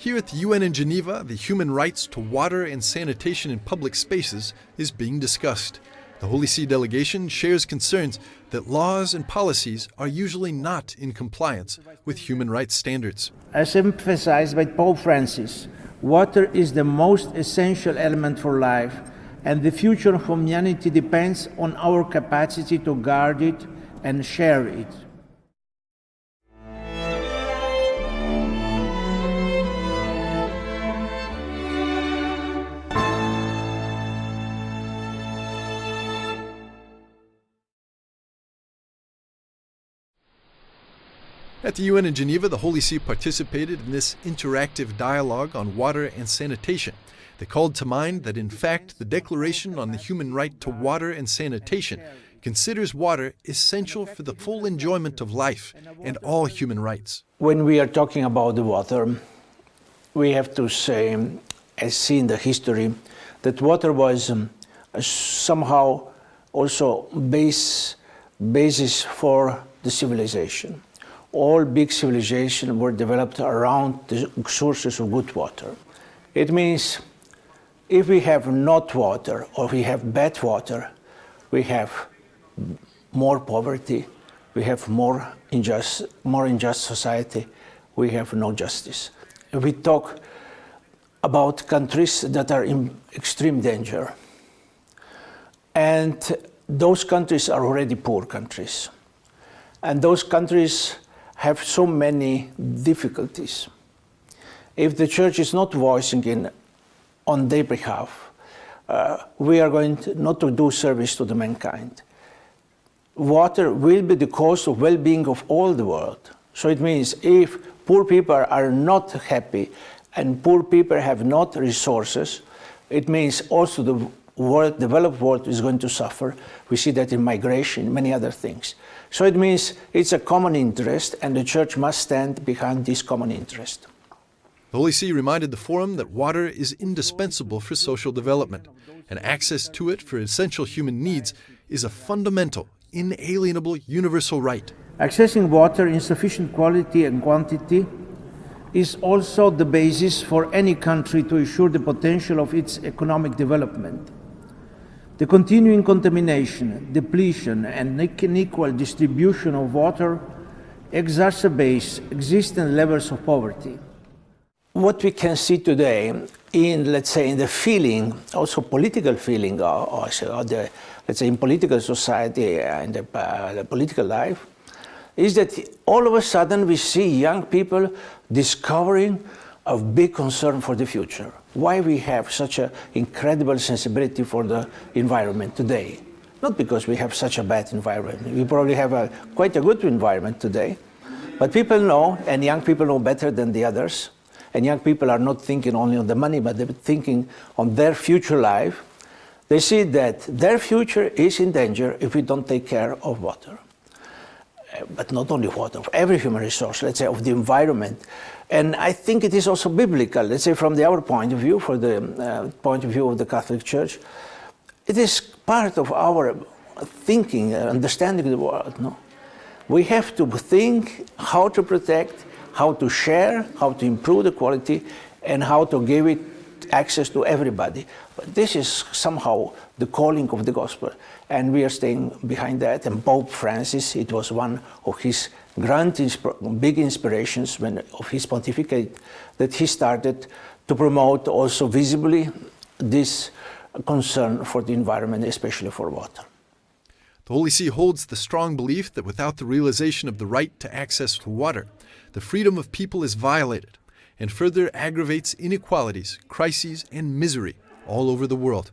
Here at the UN in Geneva, the human rights to water and sanitation in public spaces is being discussed. The Holy See Delegation shares concerns that laws and policies are usually not in compliance with human rights standards. As emphasized by Pope Francis, water is the most essential element for life, and the future of humanity depends on our capacity to guard it and share it. At the UN in Geneva, the Holy See participated in this interactive dialogue on water and sanitation. They called to mind that, in fact, the Declaration on the Human Right to Water and Sanitation considers water essential for the full enjoyment of life and all human rights. When we are talking about the water, we have to say, as seen in the history, that water was somehow also basis for the civilization. All big civilizations were developed around the sources of good water. It means if we have not water or we have bad water, we have more poverty, we have more unjust society, we have no justice. We talk about countries that are in extreme danger. And those countries are already poor countries. And those countries have so many difficulties. If the Church is not voicing in on their behalf, we are going not to do service to the mankind. Water will be the cause of well-being of all the world. So it means if poor people are not happy and poor people have not resources, it means also the world, developed world is going to suffer. We see that in migration, many other things. So it means it's a common interest, and the Church must stand behind this common interest. The Holy See reminded the Forum that water is indispensable for social development, and access to it for essential human needs is a fundamental, inalienable, universal right. Accessing water in sufficient quality and quantity is also the basis for any country to ensure the potential of its economic development. The continuing contamination, depletion, and unequal distribution of water exacerbates existing levels of poverty. What we can see today in, let's say, in the feeling, also political feeling, or let's say in political society and the political life, is that all of a sudden we see young people discovering a big concern for the future. Why we have such an incredible sensibility for the environment today? Not because we have such a bad environment. We probably have quite a good environment today. But people know, and young people know better than the others, and young people are not thinking only on the money, but they're thinking on their future life. They see that their future is in danger if we don't take care of water. But not only water, of every human resource, let's say, of the environment. And I think it is also biblical, let's say, from our point of view, for the point of view of the Catholic Church. It is part of our thinking, understanding the world, no? We have to think how to protect, how to share, how to improve the quality, and how to give it access to everybody. But this is somehow the calling of the gospel, and we are staying behind that. And Pope Francis, it was one of his big inspirations of his pontificate, that he started to promote also visibly this concern for the environment, especially for water. The Holy See holds the strong belief that without the realization of the right to access to water, the freedom of people is violated and further aggravates inequalities, crises, and misery all over the world.